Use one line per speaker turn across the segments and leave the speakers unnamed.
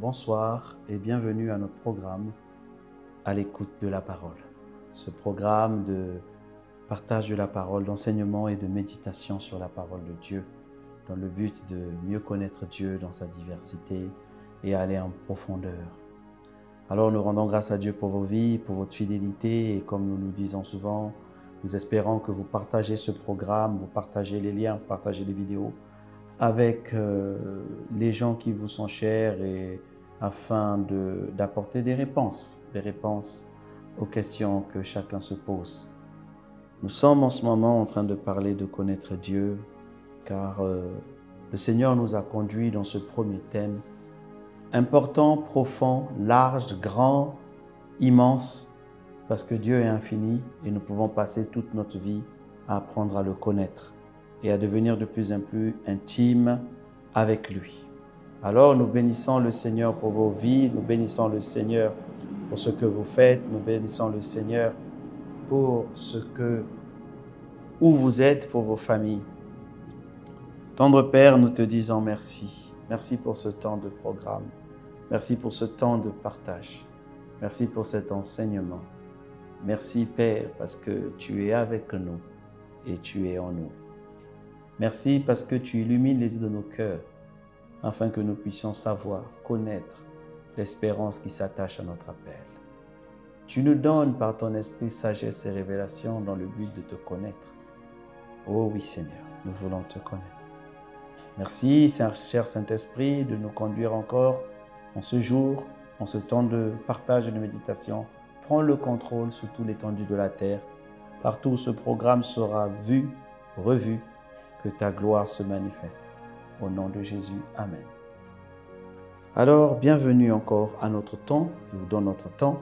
bonsoir et bienvenue à notre programme à l'écoute de la parole. Ce programme de partage de la parole, d'enseignement et de méditation sur la parole de Dieu dans le but de mieux connaître Dieu dans sa diversité et aller en profondeur. Alors nous rendons grâce à Dieu pour vos vies, pour votre fidélité et comme nous le disons souvent, nous espérons que vous partagez ce programme, vous partagez les liens, vous partagez les vidéos avec les gens qui vous sont chers et afin d'apporter des réponses aux questions que chacun se pose. Nous sommes en ce moment en train de parler de connaître Dieu car le Seigneur nous a conduits dans ce premier thème important, profond, large, grand, immense parce que Dieu est infini et nous pouvons passer toute notre vie à apprendre à le connaître et à devenir de plus en plus intime avec lui. Alors nous bénissons le Seigneur pour vos vies, nous bénissons le Seigneur pour ce que vous faites, nous bénissons le Seigneur pour où vous êtes, pour vos familles. Tendre Père, nous te disons merci. Merci pour ce temps de programme. Merci pour ce temps de partage. Merci pour cet enseignement. Merci Père parce que tu es avec nous et tu es en nous. Merci parce que tu illumines les yeux de nos cœurs afin que nous puissions savoir, connaître l'espérance qui s'attache à notre appel. Tu nous donnes par ton esprit sagesse et révélation dans le but de te connaître. Oh oui Seigneur, nous voulons te connaître. Merci cher Saint-Esprit de nous conduire encore en ce jour, en ce temps de partage et de méditation. Prends le contrôle sur toute l'étendue de la terre. Partout où ce programme sera vu, revu, que ta gloire se manifeste. Au nom de Jésus, Amen. Alors, bienvenue encore à notre temps, ou dans notre temps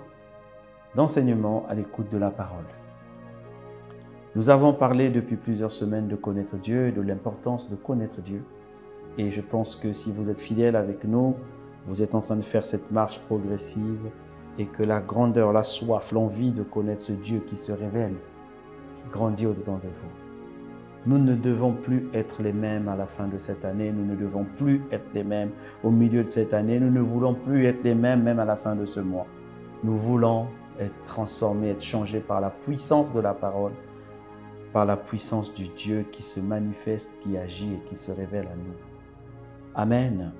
d'enseignement à l'écoute de la parole. Nous avons parlé depuis plusieurs semaines de connaître Dieu et de l'importance de connaître Dieu. Et je pense que si vous êtes fidèles avec nous, vous êtes en train de faire cette marche progressive et que la grandeur, la soif, l'envie de connaître ce Dieu qui se révèle grandit au-dedans de vous. Nous ne devons plus être les mêmes à la fin de cette année. Nous ne devons plus être les mêmes au milieu de cette année. Nous ne voulons plus être les mêmes même à la fin de ce mois. Nous voulons être transformés, être changés par la puissance de la parole, par la puissance du Dieu qui se manifeste, qui agit et qui se révèle à nous. Amen.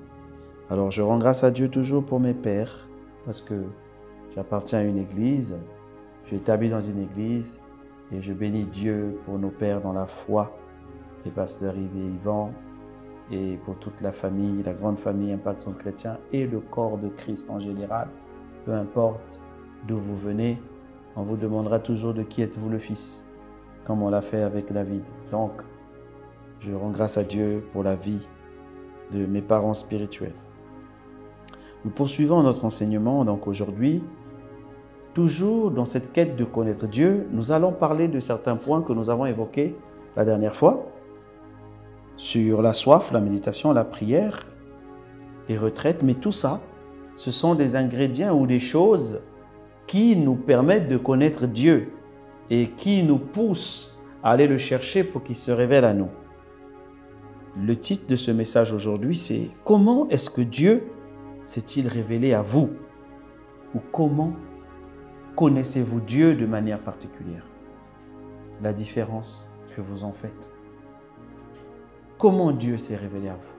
Alors je rends grâce à Dieu toujours pour mes pères parce que j'appartiens à une église. Je suis établi dans une église. Et je bénis Dieu pour nos pères dans la foi, les pasteurs Yves et Yvan, et pour toute la famille, la grande famille Impact Centre Chrétien et le corps de Christ en général. Peu importe d'où vous venez, on vous demandera toujours de qui êtes-vous le fils, comme on l'a fait avec David. Donc, je rends grâce à Dieu pour la vie de mes parents spirituels. Nous poursuivons notre enseignement donc aujourd'hui. Toujours dans cette quête de connaître Dieu, nous allons parler de certains points que nous avons évoqués la dernière fois sur la soif, la méditation, la prière, les retraites. Mais tout ça, ce sont des ingrédients ou des choses qui nous permettent de connaître Dieu et qui nous poussent à aller le chercher pour qu'il se révèle à nous. Le titre de ce message aujourd'hui, c'est « Comment est-ce que Dieu s'est-il révélé à vous ?» ou « Comment connaissez-vous Dieu de manière particulière? La différence que vous en faites. Comment Dieu s'est révélé à vous?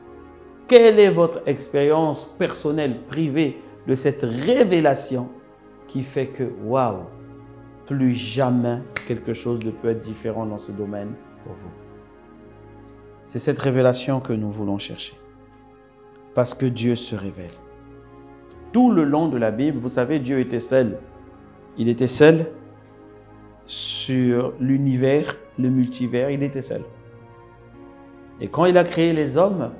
Quelle est votre expérience personnelle, privée de cette révélation qui fait que, waouh, plus jamais quelque chose ne peut être différent dans ce domaine pour vous? C'est cette révélation que nous voulons chercher. Parce que Dieu se révèle. Tout le long de la Bible, vous savez, Dieu était seul. Il était seul sur l'univers, le multivers, il était seul. Et quand il a créé les hommes,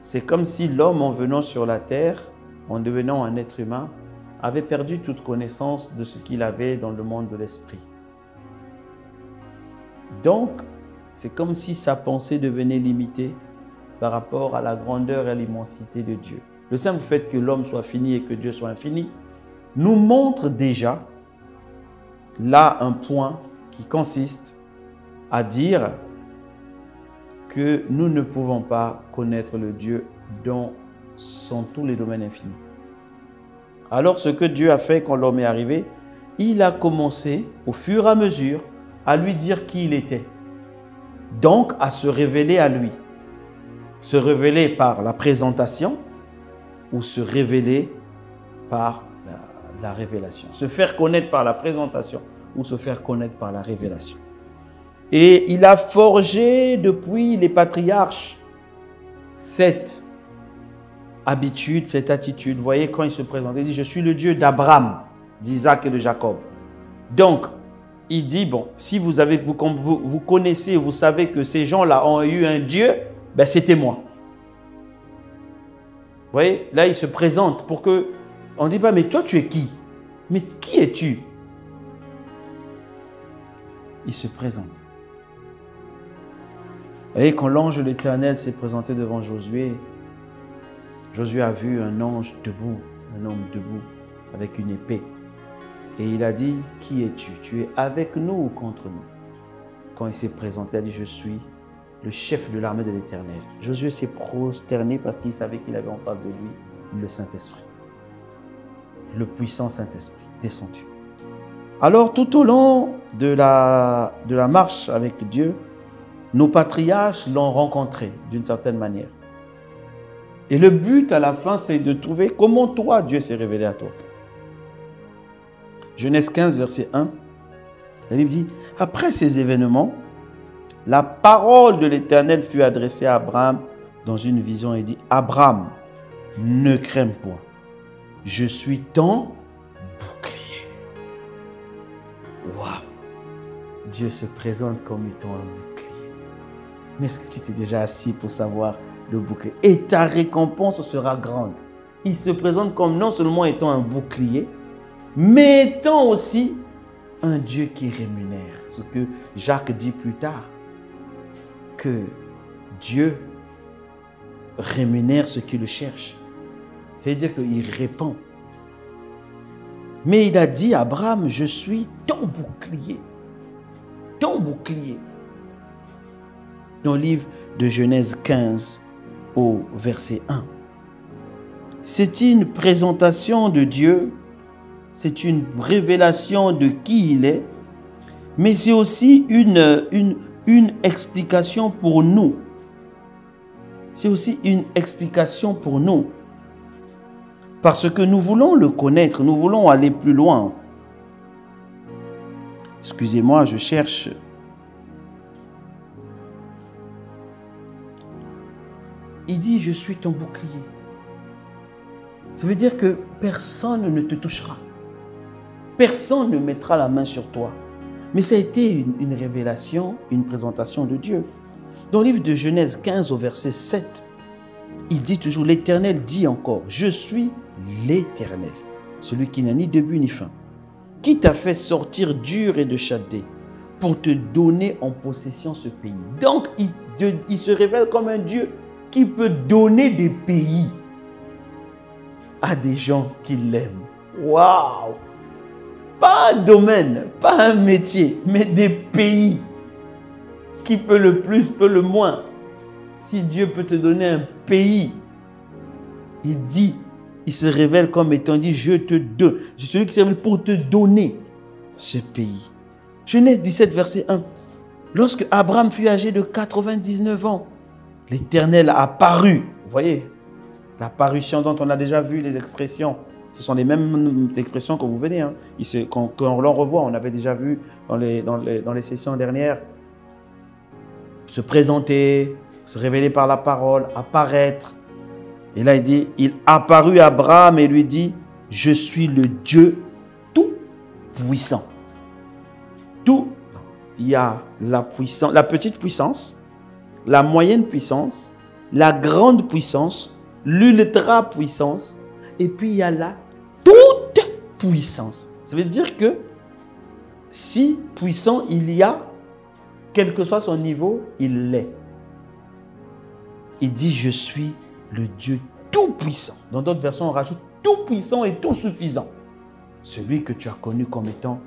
c'est comme si l'homme en venant sur la terre, en devenant un être humain, avait perdu toute connaissance de ce qu'il avait dans le monde de l'esprit. Donc, c'est comme si sa pensée devenait limitée par rapport à la grandeur et à l'immensité de Dieu. Le simple fait que l'homme soit fini et que Dieu soit infini nous montre déjà là un point qui consiste à dire que nous ne pouvons pas connaître le Dieu dans sont tous les domaines infinis. Alors ce que Dieu a fait quand l'homme est arrivé, il a commencé au fur et à mesure à lui dire qui il était. Donc à se révéler à lui. Se révéler par la présentation ou se révéler par la révélation. Se faire connaître par la présentation ou se faire connaître par la révélation. Et il a forgé depuis les patriarches cette habitude, cette attitude. Vous voyez, quand il se présente, il dit « Je suis le Dieu d'Abraham, d'Isaac et de Jacob ». Donc, il dit, bon, si vous connaissez, vous savez que ces gens-là ont eu un Dieu, ben c'était moi. Vous voyez, là, il se présente pour que... On ne dit pas, mais toi, tu es qui? Mais qui es-tu? Il se présente. Vous voyez, quand l'ange de l'Éternel s'est présenté devant Josué, Josué a vu un ange debout, un homme debout, avec une épée. Et il a dit, qui es-tu? Tu es avec nous ou contre nous? Quand il s'est présenté, il a dit, je suis le chef de l'armée de l'Éternel. Josué s'est prosterné parce qu'il savait qu'il avait en face de lui le Saint-Esprit. Le puissant Saint-Esprit descendu. Alors, tout au long de la marche avec Dieu, nos patriarches l'ont rencontré d'une certaine manière. Et le but à la fin, c'est de trouver comment toi, Dieu s'est révélé à toi. Genèse 15, verset 1, la Bible dit, après ces événements, la parole de l'Éternel fut adressée à Abraham dans une vision et dit, Abraham, ne crains point, je suis ton bouclier. Waouh! Dieu se présente comme étant un bouclier. Mais est-ce que tu t'es déjà assis pour savoir le bouclier? Et ta récompense sera grande. Il se présente comme non seulement étant un bouclier, mais étant aussi un Dieu qui rémunère. Ce que Jacques dit plus tard, que Dieu rémunère ceux qui le cherchent. C'est-à-dire qu'il répond. Mais il a dit à Abraham, je suis ton bouclier. Ton bouclier. Dans le livre de Genèse 15 au verset 1. C'est une présentation de Dieu, c'est une révélation de qui il est, mais c'est aussi une explication pour nous. C'est aussi une explication pour nous. Parce que nous voulons le connaître, nous voulons aller plus loin. Excusez-moi, je cherche. Il dit, je suis ton bouclier. Ça veut dire que personne ne te touchera. Personne ne mettra la main sur toi. Mais ça a été une révélation, une présentation de Dieu. Dans le livre de Genèse 15 au verset 7, il dit toujours, l'Éternel dit encore, je suis l'Éternel, celui qui n'a ni début ni fin, qui t'a fait sortir d'Ur et de Chaldée pour te donner en possession ce pays. Donc, il se révèle comme un Dieu qui peut donner des pays à des gens qui l'aiment. Waouh! Pas un domaine, pas un métier, mais des pays. Qui peut le plus, peut le moins. Si Dieu peut te donner un pays, il dit, il se révèle comme étant dit, je te donne. Je suis celui qui se révèle pour te donner ce pays. Genèse 17, verset 1. Lorsque Abraham fut âgé de 99 ans, l'Éternel a apparu. Vous voyez, l'apparition dont on a déjà vu les expressions. Ce sont les mêmes expressions que vous venez. Hein. Quand on l'en revoit, on avait déjà vu dans les sessions dernières. Se présenter, se révéler par la parole, apparaître. Et là, il dit, il apparut à Abraham et lui dit, je suis le Dieu tout-puissant. Tout, il y a la petite puissance, la moyenne puissance, la grande puissance, l'ultra-puissance, et puis il y a la toute-puissance. Ça veut dire que si puissant il y a, quel que soit son niveau, il l'est. Il dit, je suis le Dieu tout-puissant. Dans d'autres versions, on rajoute tout-puissant et tout-suffisant. Celui que tu as connu comme étant,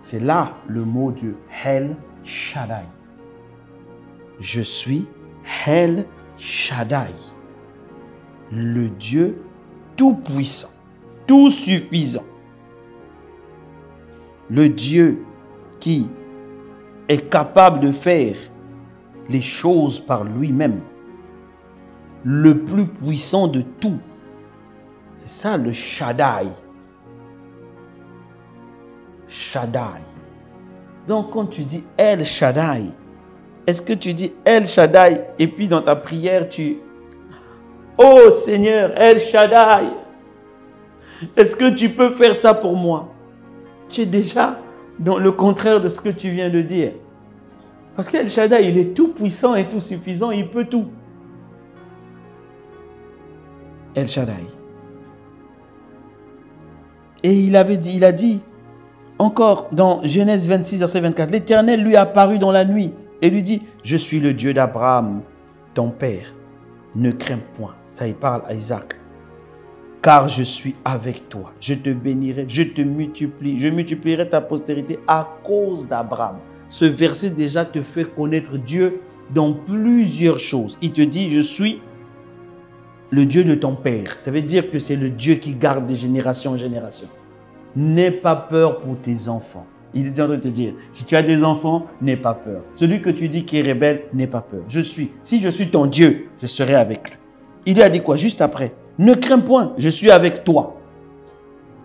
c'est là le mot Dieu, El Shaddai. Je suis El Shaddai. le Dieu tout-puissant, tout-suffisant. Le Dieu qui est capable de faire les choses par lui-même. Le plus puissant de tout. C'est ça le Shaddai. Shaddai. Donc quand tu dis El Shaddai, est-ce que tu dis El Shaddai et puis dans ta prière tu... Oh Seigneur, El Shaddai, est-ce que tu peux faire ça pour moi? Tu es déjà dans le contraire de ce que tu viens de dire. Parce qu'El Shaddai, il est tout puissant et tout suffisant, il peut tout. El Shaddai. Et il a dit, encore dans Genèse 26, verset 24, l'Éternel lui apparut dans la nuit et lui dit, je suis le Dieu d'Abraham, ton père. Ne crains point. Ça, il parle à Isaac. Car je suis avec toi. Je te bénirai, je te multiplie. Je multiplierai ta postérité à cause d'Abraham. Ce verset déjà te fait connaître Dieu dans plusieurs choses. Il te dit, je suis le Dieu de ton père. Ça veut dire que c'est le Dieu qui garde de génération en génération. N'aie pas peur pour tes enfants. Il est en train de te dire, si tu as des enfants, n'aie pas peur. Celui que tu dis qui est rebelle, n'aie pas peur. Si je suis ton Dieu, je serai avec lui. Il lui a dit quoi juste après? Ne crains point, je suis avec toi.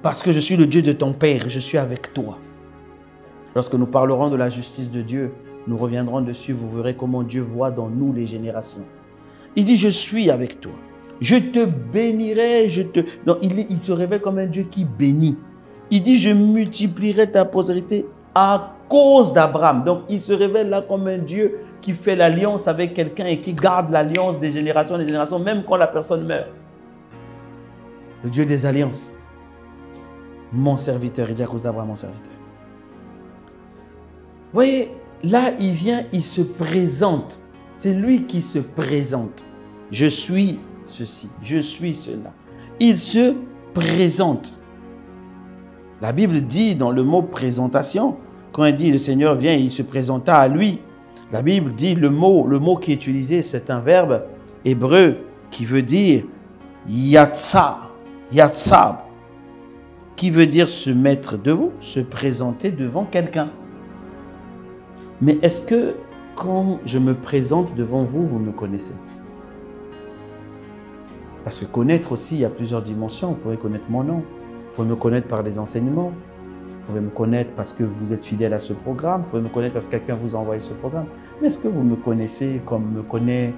Parce que je suis le Dieu de ton père, je suis avec toi. Lorsque nous parlerons de la justice de Dieu, nous reviendrons dessus, vous verrez comment Dieu voit dans nous les générations. Il dit, je suis avec toi. Je te bénirai, Donc, il se révèle comme un Dieu qui bénit. Il dit, je multiplierai ta postérité à cause d'Abraham. Donc, il se révèle là comme un Dieu qui fait l'alliance avec quelqu'un et qui garde l'alliance des générations, même quand la personne meurt. Le Dieu des alliances. Mon serviteur, il dit à cause d'Abraham, mon serviteur. Vous voyez, là, il vient, il se présente. C'est lui qui se présente. Je suis ceci, je suis cela. Il se présente. La Bible dit dans le mot présentation, quand il dit le Seigneur vient, il se présenta à lui. La Bible dit le mot qui est utilisé, c'est un verbe hébreu qui veut dire yatsab, qui veut dire se mettre debout, se présenter devant quelqu'un. Mais est-ce que quand je me présente devant vous, vous me connaissez? Parce que connaître aussi, il y a plusieurs dimensions. Vous pouvez connaître mon nom. Vous pouvez me connaître par des enseignements. Vous pouvez me connaître parce que vous êtes fidèle à ce programme. Vous pouvez me connaître parce que quelqu'un vous a envoyé ce programme. Mais est-ce que vous me connaissez comme me connaissent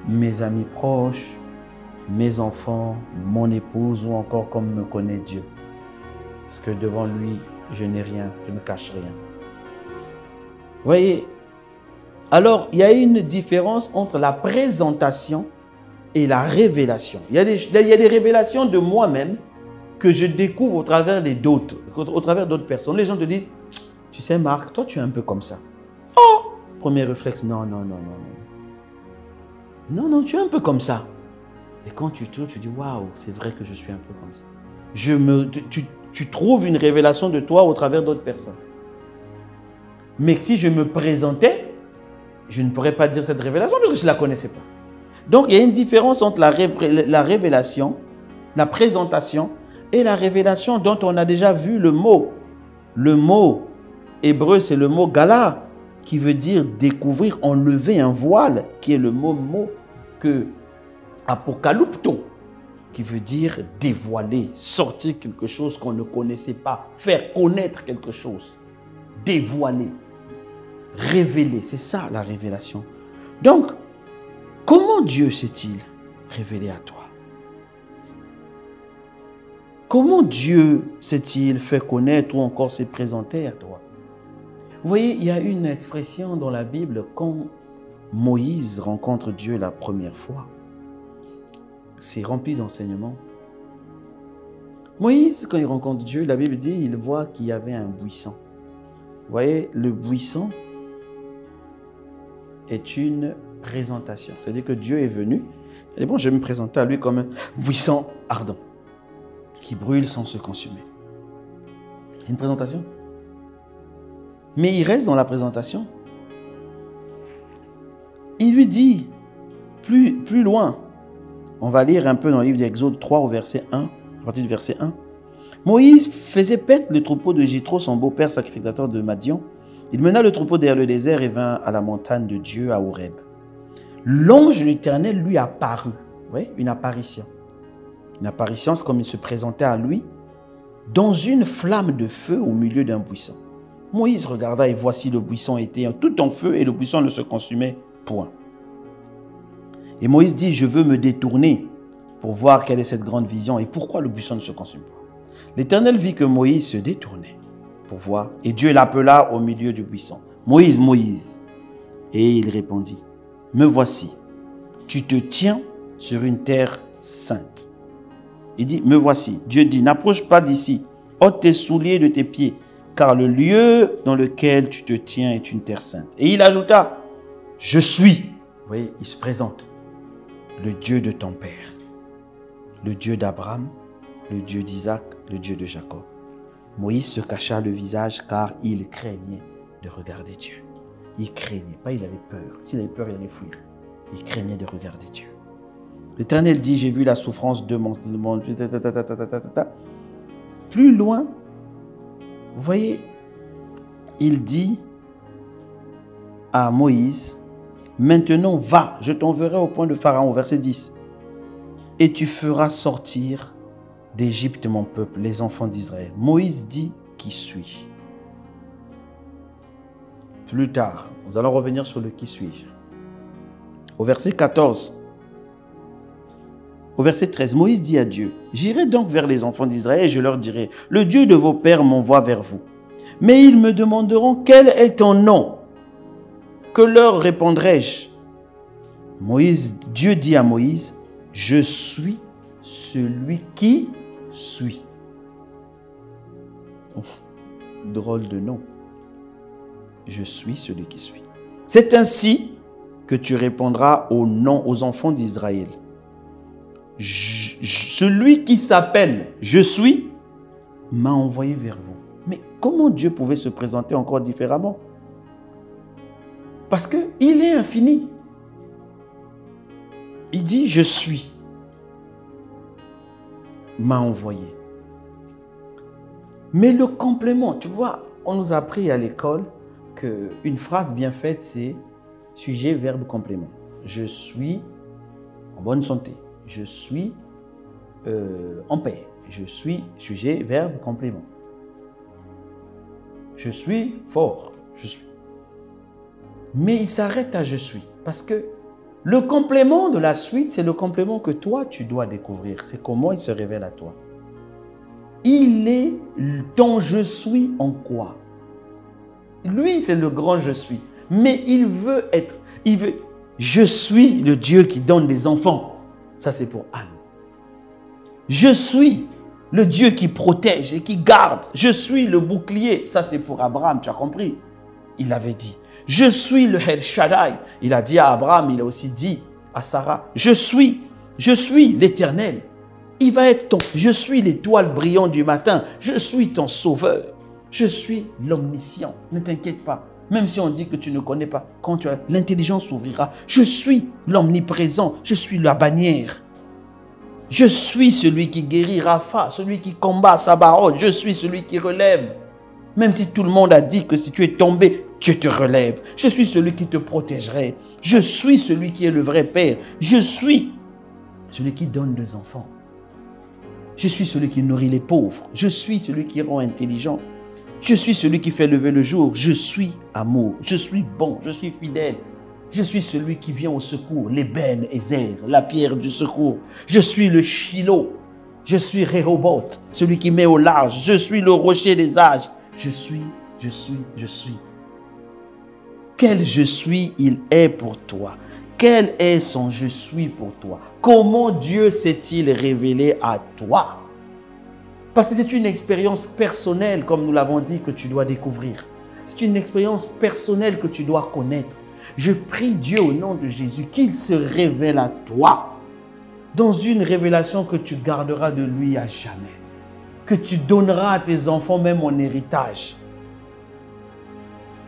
mes amis proches, mes enfants, mon épouse ou encore comme me connaît Dieu? Parce que devant lui, je n'ai rien, je ne cache rien. Vous voyez? Alors, il y a une différence entre la présentation et la révélation. Il y a des révélations de moi-même que je découvre au travers d'autres personnes. Les gens te disent, tu sais Marc, toi tu es un peu comme ça. Oh, premier réflexe, non, tu es un peu comme ça. Et quand tu trouves, tu dis, waouh, c'est vrai que je suis un peu comme ça. Tu trouves une révélation de toi au travers d'autres personnes. Mais si je me présentais, je ne pourrais pas dire cette révélation parce que je ne la connaissais pas. Donc, il y a une différence entre la révélation, la présentation et la révélation dont on a déjà vu le mot. Le mot hébreu, c'est le mot gala, qui veut dire découvrir, enlever un voile, qui est le mot que apocalypto, qui veut dire dévoiler, sortir quelque chose qu'on ne connaissait pas, faire connaître quelque chose, dévoiler, révéler. C'est ça la révélation. Donc, comment Dieu s'est-il révélé à toi? Comment Dieu s'est-il fait connaître ou encore s'est présenté à toi? Vous voyez, il y a une expression dans la Bible quand Moïse rencontre Dieu la première fois. C'est rempli d'enseignements. Moïse, quand il rencontre Dieu, la Bible dit, il voit qu'il y avait un buisson. Vous voyez, le buisson est une présentation. C'est-à-dire que Dieu est venu. Et bon, je vais me présenter à lui comme un buisson ardent qui brûle sans se consumer. C'est une présentation. Mais il reste dans la présentation. Il lui dit, plus loin, On va lire un peu dans le livre d'Exode 3 au verset 1, à partir du verset 1. Moïse faisait paître le troupeau de Jéthro, son beau-père sacrificateur de Madian. Il mena le troupeau derrière le désert et vint à la montagne de Dieu à Horeb. L'ange de l'Éternel lui apparut. Oui, une apparition. Une apparition, c'est comme il se présentait à lui dans une flamme de feu au milieu d'un buisson. Moïse regarda et voici le buisson était tout en feu et le buisson ne se consumait point. Et Moïse dit, je veux me détourner pour voir quelle est cette grande vision et pourquoi le buisson ne se consume pas. L'Éternel vit que Moïse se détournait pour voir et Dieu l'appela au milieu du buisson. Moïse, Moïse. Et il répondit, me voici, tu te tiens sur une terre sainte. Il dit, me voici. Dieu dit, n'approche pas d'ici, ôte tes souliers de tes pieds, car le lieu dans lequel tu te tiens est une terre sainte. Et il ajouta, je suis. Vous voyez, il se présente. Le Dieu de ton père, le Dieu d'Abraham, le Dieu d'Isaac, le Dieu de Jacob. Moïse se cacha le visage car il craignait de regarder Dieu. Il craignait, pas il avait peur. S'il avait peur, il allait fuir. Il craignait de regarder Dieu. L'Éternel dit, j'ai vu la souffrance de mon... Plus loin, vous voyez, il dit à Moïse, maintenant va, je t'enverrai au point de Pharaon, verset 10. Et tu feras sortir d'Égypte mon peuple, les enfants d'Israël. Moïse dit, qui suis-je? Plus tard, nous allons revenir sur le qui suis-je. Au verset 14, au verset 13, Moïse dit à Dieu, j'irai donc vers les enfants d'Israël et je leur dirai, le Dieu de vos pères m'envoie vers vous. Mais ils me demanderont, quel est ton nom? Que leur répondrai-je? Dieu dit à Moïse, je suis celui qui suis. Drôle de nom. Je suis celui qui suis. C'est ainsi que tu répondras au nom aux enfants d'Israël. Celui qui s'appelle je suis m'a envoyé vers vous. Mais comment Dieu pouvait se présenter encore différemment? Parce qu'il est infini. Il dit je suis m'a envoyé. Mais le complément, tu vois, on nous a appris à l'école qu'une phrase bien faite, c'est sujet, verbe, complément. Je suis en bonne santé. Je suis en paix. Je suis sujet, verbe, complément. Je suis fort. Je suis. Mais il s'arrête à je suis. Parce que le complément de la suite, c'est le complément que toi, tu dois découvrir. C'est comment il se révèle à toi. Il est ton je suis en quoi? Lui, c'est le grand je suis. Mais il veut être, je suis le Dieu qui donne des enfants. Ça, c'est pour Anne. Je suis le Dieu qui protège et qui garde. Je suis le bouclier. Ça, c'est pour Abraham, tu as compris? Il avait dit. Je suis le El Shaddai. Il a dit à Abraham, il a aussi dit à Sarah, je suis l'Éternel. Il va être je suis l'étoile brillante du matin. Je suis ton sauveur. Je suis l'omniscient. Ne t'inquiète pas. Même si on dit que tu ne connais pas, quand tu as l'intelligence s'ouvrira. Je suis l'omniprésent. Je suis la bannière. Je suis celui qui guérit Rapha, celui qui combat Sabaoth. Je suis celui qui relève. Même si tout le monde a dit que si tu es tombé, je te relève. Je suis celui qui te protégerait. Je suis celui qui est le vrai Père. Je suis celui qui donne des enfants. Je suis celui qui nourrit les pauvres. Je suis celui qui rend intelligent. Je suis celui qui fait lever le jour. Je suis amour. Je suis bon. Je suis fidèle. Je suis celui qui vient au secours. L'ébène, Ézer, la pierre du secours. Je suis le Shiloh. Je suis Rehoboth, celui qui met au large. Je suis le rocher des âges. Je suis. Quel je suis il est pour toi? Quel est son je suis pour toi? Comment Dieu s'est-il révélé à toi? Parce que c'est une expérience personnelle, comme nous l'avons dit, que tu dois découvrir. C'est une expérience personnelle que tu dois connaître. Je prie Dieu au nom de Jésus qu'il se révèle à toi dans une révélation que tu garderas de lui à jamais. Que tu donneras à tes enfants même en héritage.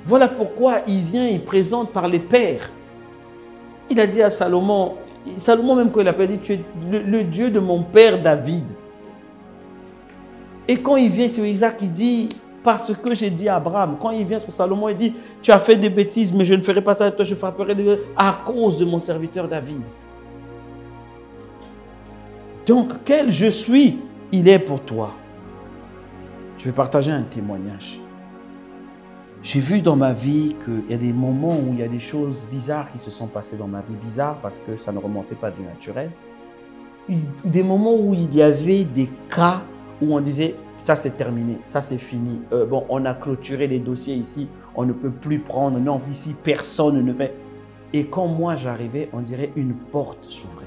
Voilà pourquoi il vient, il présente par les pères. Il a dit à Salomon, Salomon même quand il appelle, dit, tu es le Dieu de mon père David. Et quand il vient sur Isaac, il dit, parce que j'ai dit à Abraham, quand il vient sur Salomon, il dit, tu as fait des bêtises, mais je ne ferai pas ça avec toi, je frapperai à cause de mon serviteur David. Donc, quel je suis, il est pour toi. Je vais partager un témoignage. J'ai vu dans ma vie qu'il y a des moments où il y a des choses bizarres qui se sont passées dans ma vie. Bizarres parce que ça ne remontait pas du naturel. Des moments où il y avait des cas où on disait, ça c'est terminé, ça c'est fini. Bon, on a clôturé les dossiers ici, on ne peut plus prendre. Non, ici, personne ne fait. Et quand moi j'arrivais, on dirait une porte s'ouvrait.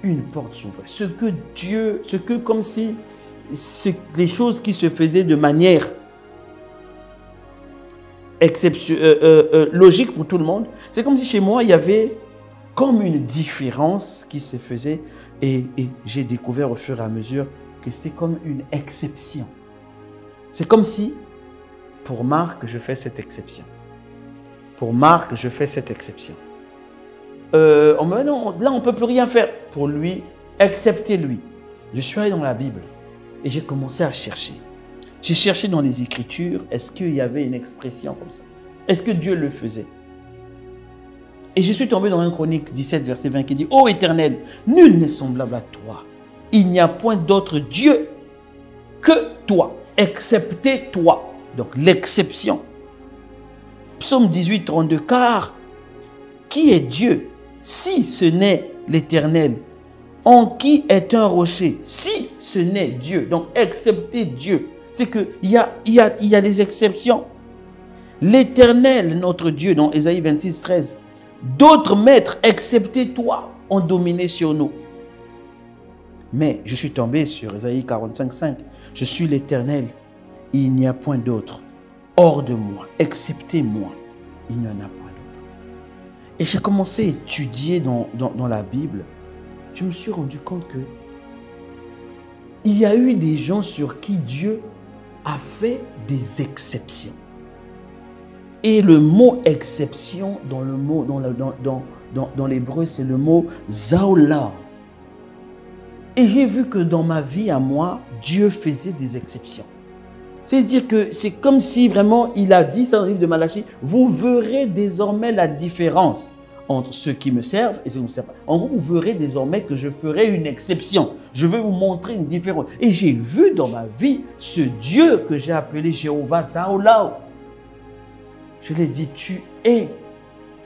Une porte s'ouvrait. Ce que comme si les choses qui se faisaient de manière logique pour tout le monde, c'est comme si chez moi, il y avait comme une différence qui se faisait et j'ai découvert au fur et à mesure que c'était comme une exception. C'est comme si, pour Marc, je fais cette exception. Pour Marc, je fais cette exception. Non, là, on ne peut plus rien faire pour lui, excepté lui. Je suis allé dans la Bible et j'ai commencé à chercher. J'ai cherché dans les Écritures, est-ce qu'il y avait une expression comme ça? Est-ce que Dieu le faisait? Et je suis tombé dans 1 Chronique 17, verset 20 qui dit, « Ô Éternel, nul n'est semblable à toi. Il n'y a point d'autre Dieu que toi, excepté toi. » Donc l'exception. Psaume 18, 32, « Car qui est Dieu si ce n'est l'Éternel? En qui est un rocher si ce n'est Dieu? » Donc excepté Dieu. C'est qu'il y a des exceptions. L'Éternel, notre Dieu, dans Ésaïe 26, 13, d'autres maîtres, excepté toi, ont dominé sur nous. Mais je suis tombé sur Ésaïe 45, 5. Je suis l'Éternel, il n'y a point d'autre. Hors de moi, excepté moi, il n'y en a point d'autre. Et j'ai commencé à étudier dans la Bible. Je me suis rendu compte que il y a eu des gens sur qui Dieu a fait des exceptions. Et le mot exception dans l'hébreu, c'est le mot zaola. Et j'ai vu que dans ma vie à moi, Dieu faisait des exceptions. C'est-à-dire que c'est comme si vraiment il a dit ça dans le livre de Malachie, vous verrez désormais la différence entre ceux qui me servent et ceux qui ne me servent pas. En gros, vous verrez désormais que je ferai une exception. Je vais vous montrer une différence. Et j'ai vu dans ma vie ce Dieu que j'ai appelé Jéhovah Saolao. Je lui ai dit, tu es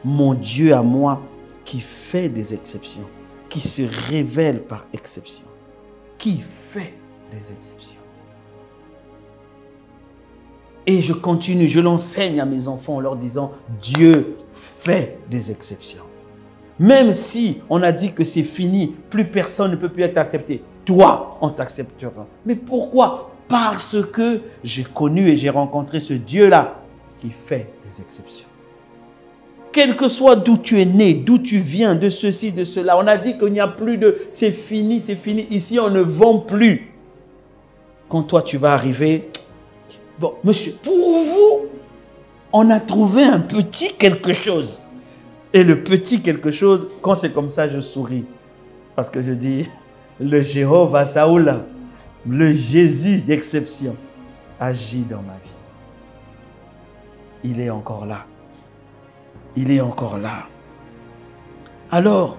mon Dieu à moi qui fait des exceptions, qui se révèle par exception, qui fait des exceptions. Et je continue, je l'enseigne à mes enfants en leur disant, Dieu fait des exceptions. Même si on a dit que c'est fini, plus personne ne peut plus être accepté. Toi, on t'acceptera. Mais pourquoi? Parce que j'ai connu et j'ai rencontré ce Dieu-là qui fait des exceptions. Quel que soit d'où tu es né, d'où tu viens, de ceci, de cela, on a dit qu'il n'y a plus de « c'est fini, c'est fini ». Ici, on ne vend plus. Quand toi, tu vas arriver, bon, monsieur, pour vous, on a trouvé un petit quelque chose. Et le petit quelque chose, quand c'est comme ça, je souris. Parce que je dis, le Jéhovah Saoula, le Jésus d'exception, agit dans ma vie. Il est encore là. Il est encore là. Alors,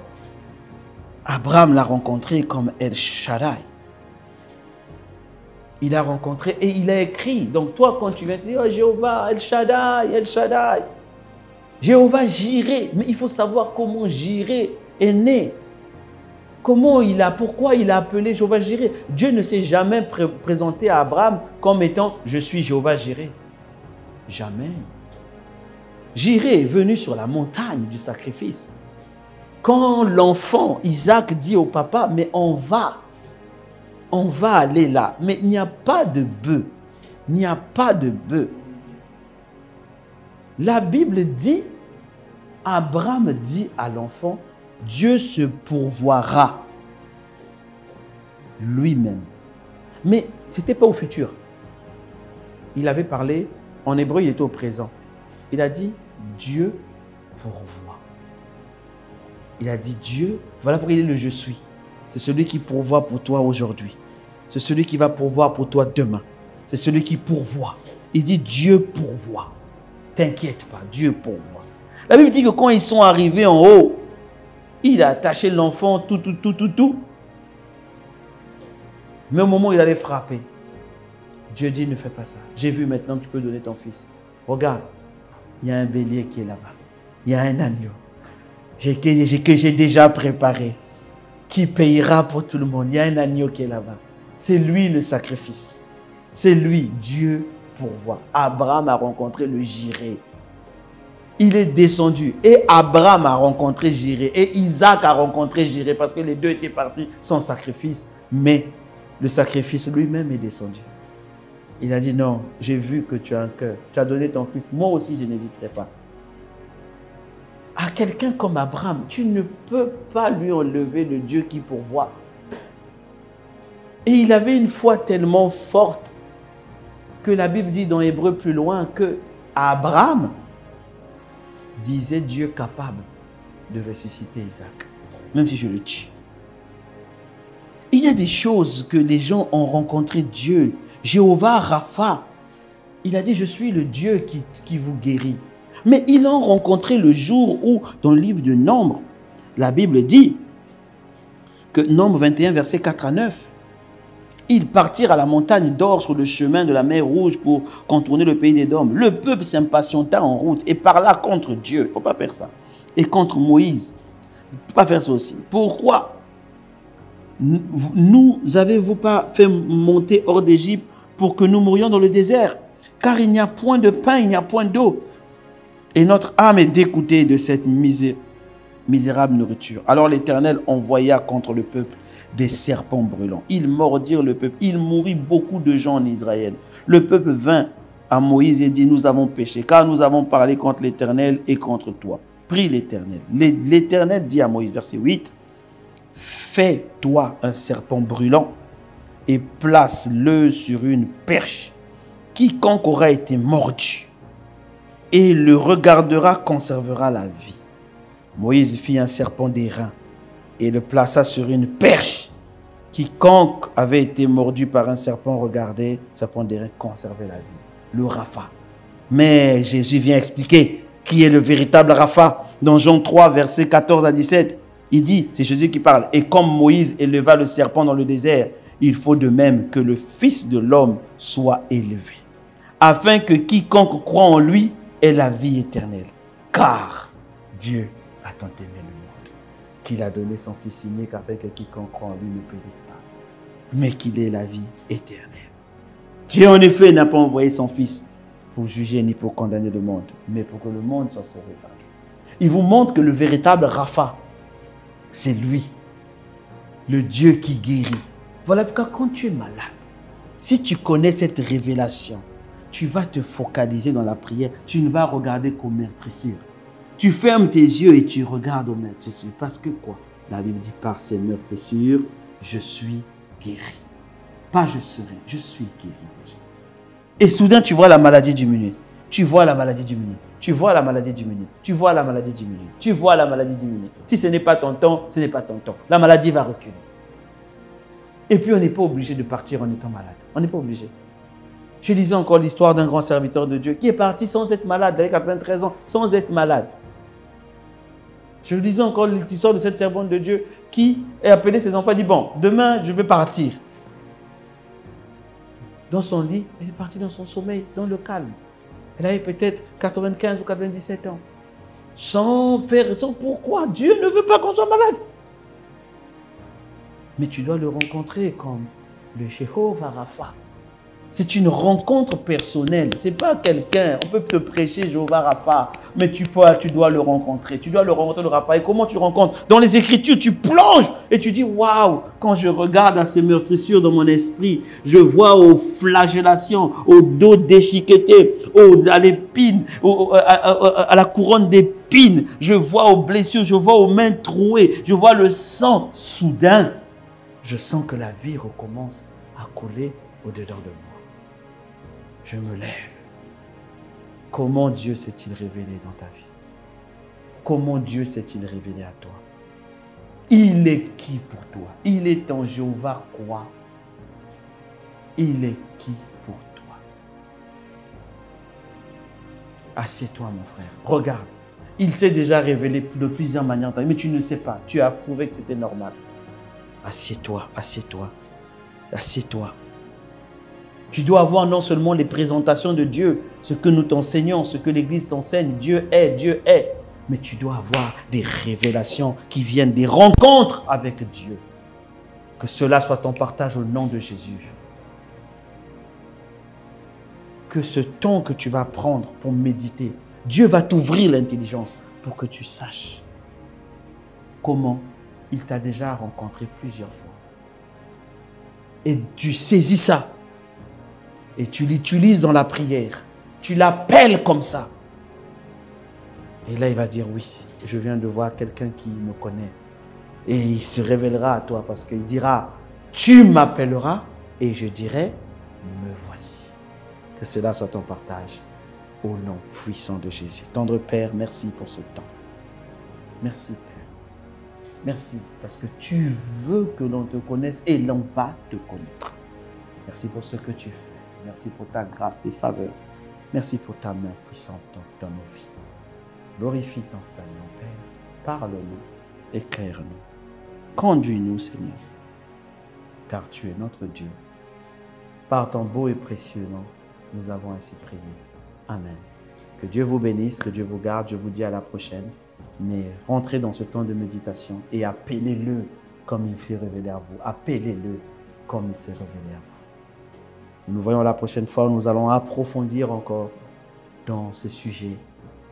Abraham l'a rencontré comme El Shaddai. Il a rencontré et il a écrit. Donc toi, quand tu viens te dire, oh, Jéhovah, El Shaddai, El Shaddai. Jéhovah Jireh. Mais il faut savoir comment Jireh est né. Pourquoi il a appelé Jéhovah Jireh. Dieu ne s'est jamais présenté à Abraham comme étant, je suis Jéhovah Jireh. Jamais. Jireh est venu sur la montagne du sacrifice. Quand l'enfant Isaac dit au papa, mais on va aller là. Mais il n'y a pas de bœuf. Il n'y a pas de bœuf. La Bible dit, Abraham dit à l'enfant, Dieu se pourvoira lui-même. Mais ce n'était pas au futur. Il avait parlé, en hébreu, il était au présent. Il a dit, Dieu pourvoit. Il a dit Dieu, voilà pourquoi il est le je suis. C'est celui qui pourvoit pour toi aujourd'hui. C'est celui qui va pourvoir pour toi demain. C'est celui qui pourvoit. Il dit Dieu pourvoit. T'inquiète pas, Dieu pourvoit. La Bible dit que quand ils sont arrivés en haut, il a attaché l'enfant, tout. Mais au moment où il allait frapper, Dieu dit ne fais pas ça. J'ai vu maintenant que tu peux donner ton fils. Regarde, il y a un bélier qui est là-bas. Il y a un agneau que j'ai déjà préparé, qui payera pour tout le monde. Il y a un agneau qui est là-bas. C'est lui le sacrifice. C'est lui, Dieu pourvoit. Abraham a rencontré le Jiré. Il est descendu et Abraham a rencontré Jiré et Isaac a rencontré Jiré parce que les deux étaient partis sans sacrifice. Mais le sacrifice lui-même est descendu. Il a dit non, j'ai vu que tu as un cœur. Tu as donné ton fils. Moi aussi, je n'hésiterai pas. À quelqu'un comme Abraham, tu ne peux pas lui enlever le Dieu qui pourvoit. Et il avait une foi tellement forte que la Bible dit dans Hébreu plus loin que Abraham disait Dieu capable de ressusciter Isaac, même si je le tue. Il y a des choses que les gens ont rencontré Dieu. Jéhovah Rapha, il a dit je suis le Dieu qui vous guérit. Mais ils l'ont rencontré le jour où, dans le livre de Nombre, la Bible dit que Nombre 21, versets 4 à 9, ils partirent à la montagne d'Or sur le chemin de la mer Rouge pour contourner le pays d'Édom. Le peuple s'impatienta en route et parla contre Dieu. Il ne faut pas faire ça. Et contre Moïse. Il ne faut pas faire ça aussi. Pourquoi nous avez-vous pas fait monter hors d'Égypte pour que nous mourions dans le désert? Car il n'y a point de pain, il n'y a point d'eau. Et notre âme est dégoûtée de cette misérable nourriture. Alors l'Éternel envoya contre le peuple des serpents brûlants. Ils mordirent le peuple. Il mourut beaucoup de gens en Israël. Le peuple vint à Moïse et dit, nous avons péché, car nous avons parlé contre l'Éternel et contre toi. Prie l'Éternel. L'Éternel dit à Moïse, verset 8, fais-toi un serpent brûlant et place-le sur une perche. Quiconque aura été mordu et le regardera conservera la vie. Moïse fit un serpent d'airain et le plaça sur une perche. Quiconque avait été mordu par un serpent regardait, serpent d'airain conservait la vie. Le Rapha. Mais Jésus vient expliquer qui est le véritable Rapha. Dans Jean 3, versets 14 à 17, il dit, c'est Jésus qui parle, et comme Moïse éleva le serpent dans le désert, il faut de même que le Fils de l'homme soit élevé, afin que quiconque croit en lui ait la vie éternelle. Car Dieu a tant aimé le monde qu'il a donné son Fils unique afin que quiconque croit en lui ne périsse pas, mais qu'il ait la vie éternelle. Dieu en effet n'a pas envoyé son Fils pour juger ni pour condamner le monde, mais pour que le monde soit sauvé par lui. Il vous montre que le véritable Rapha, c'est lui, le Dieu qui guérit. Voilà pourquoi quand tu es malade, si tu connais cette révélation, tu vas te focaliser dans la prière. Tu ne vas regarder qu'aux meurtrissures. Tu fermes tes yeux et tu regardes aux meurtrissures. Parce que quoi? La Bible dit, par ces meurtrissures, je suis guéri. Pas je serai, je suis guéri déjà. Et soudain, tu vois la maladie diminuer. Tu vois la maladie diminuer. Tu vois la maladie diminuer. Tu vois la maladie diminuer. Tu vois la maladie diminuer. Si ce n'est pas ton temps, ce n'est pas ton temps. La maladie va reculer. Et puis, on n'est pas obligé de partir en étant malade. On n'est pas obligé. Je lisais encore l'histoire d'un grand serviteur de Dieu qui est parti sans être malade, avec 93 ans, sans être malade. Je lisais encore l'histoire de cette servante de Dieu qui a appelé ses enfants et dit, bon, demain, je vais partir. Dans son lit, elle est partie dans son sommeil, dans le calme. Elle avait peut-être 95 ou 97 ans. Sans pourquoi Dieu ne veut pas qu'on soit malade. Mais tu dois le rencontrer comme le Jéhovah Rapha. C'est une rencontre personnelle. Ce n'est pas quelqu'un. On peut te prêcher Jéhovah Rapha, mais tu dois le rencontrer. Tu dois le rencontrer, le Rapha. Et comment tu rencontres? Dans les Écritures, tu plonges et tu dis, waouh, quand je regarde à ces meurtrissures dans mon esprit, je vois aux flagellations, au dos déchiqueté, à l'épine, à la couronne d'épines. Je vois aux blessures, je vois aux mains trouées, je vois le sang. Soudain, je sens que la vie recommence à couler au-dedans de moi. Je me lève. Comment Dieu s'est-il révélé dans ta vie? Comment Dieu s'est-il révélé à toi? Il est qui pour toi? Il est ton Jéhovah quoi? Il est qui pour toi? Assieds-toi, mon frère. Regarde. Il s'est déjà révélé de plusieurs manières, mais tu ne sais pas. Tu as prouvé que c'était normal. Assieds-toi, assieds-toi, assieds-toi. Tu dois avoir non seulement les présentations de Dieu, ce que nous t'enseignons, ce que l'Église t'enseigne, Dieu est, mais tu dois avoir des révélations qui viennent des rencontres avec Dieu. Que cela soit ton partage au nom de Jésus. Que ce temps que tu vas prendre pour méditer, Dieu va t'ouvrir l'intelligence pour que tu saches comment il t'a déjà rencontré plusieurs fois. Et tu saisis ça et tu l'utilises dans la prière. Tu l'appelles comme ça. Et là, il va dire oui, je viens de voir quelqu'un qui me connaît. Et il se révélera à toi parce qu'il dira, tu m'appelleras et je dirai, me voici. Que cela soit ton partage. Au nom puissant de Jésus. Tendre Père, merci pour ce temps. Merci Père. Merci parce que tu veux que l'on te connaisse et l'on va te connaître. Merci pour ce que tu fais. Merci pour ta grâce, tes faveurs. Merci pour ta main puissante dans nos vies. Glorifie ton Seigneur Père. Parle-nous, éclaire-nous. Conduis-nous Seigneur. Car tu es notre Dieu. Par ton beau et précieux nom, nous avons ainsi prié. Amen. Que Dieu vous bénisse, que Dieu vous garde. Je vous dis à la prochaine. Mais rentrez dans ce temps de méditation et appelez-le comme il s'est révélé à vous. Appelez-le comme il s'est révélé à vous. Nous nous voyons la prochaine fois. Nous allons approfondir encore dans ce sujet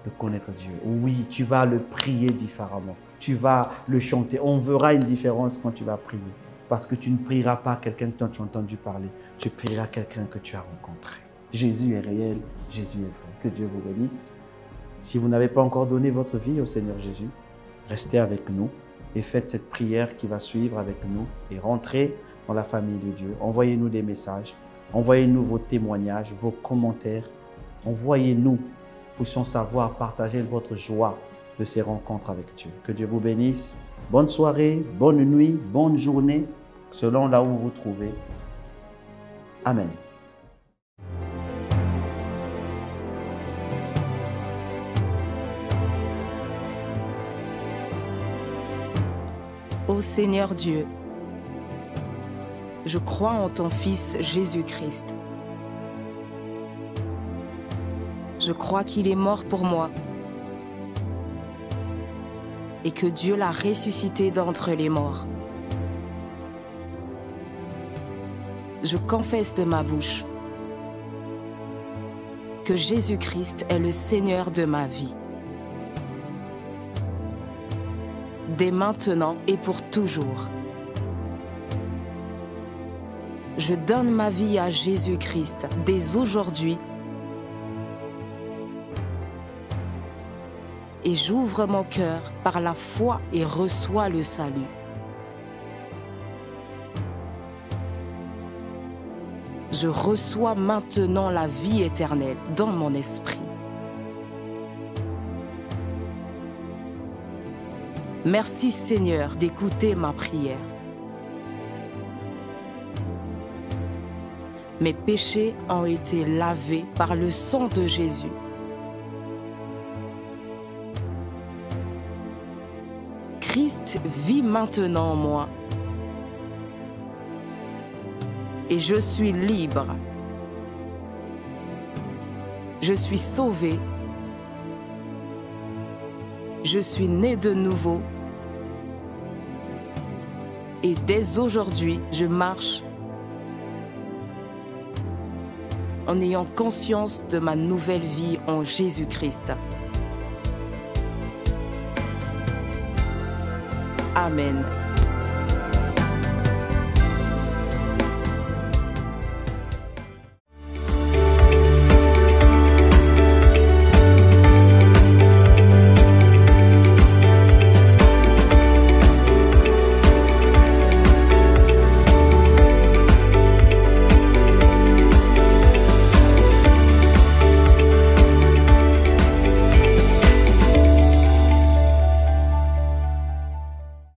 de connaître Dieu. Oui, tu vas le prier différemment. Tu vas le chanter. On verra une différence quand tu vas prier. Parce que tu ne prieras pas quelqu'un dont tu as entendu parler. Tu prieras quelqu'un que tu as rencontré. Jésus est réel, Jésus est vrai. Que Dieu vous bénisse. Si vous n'avez pas encore donné votre vie au Seigneur Jésus, restez avec nous et faites cette prière qui va suivre avec nous et rentrez dans la famille de Dieu. Envoyez-nous des messages, envoyez-nous vos témoignages, vos commentaires. Envoyez-nous, puissions savoir partager votre joie de ces rencontres avec Dieu. Que Dieu vous bénisse. Bonne soirée, bonne nuit, bonne journée, selon là où vous vous trouvez. Amen.
Ô Seigneur Dieu, je crois en ton Fils Jésus-Christ. Je crois qu'il est mort pour moi et que Dieu l'a ressuscité d'entre les morts. Je confesse de ma bouche que Jésus-Christ est le Seigneur de ma vie. Dès maintenant et pour toujours. Je donne ma vie à Jésus-Christ dès aujourd'hui et j'ouvre mon cœur par la foi et reçois le salut. Je reçois maintenant la vie éternelle dans mon esprit. Merci Seigneur d'écouter ma prière. Mes péchés ont été lavés par le sang de Jésus. Christ vit maintenant en moi. Et je suis libre. Je suis sauvé. Je suis né de nouveau. Et dès aujourd'hui, je marche en ayant conscience de ma nouvelle vie en Jésus-Christ. Amen.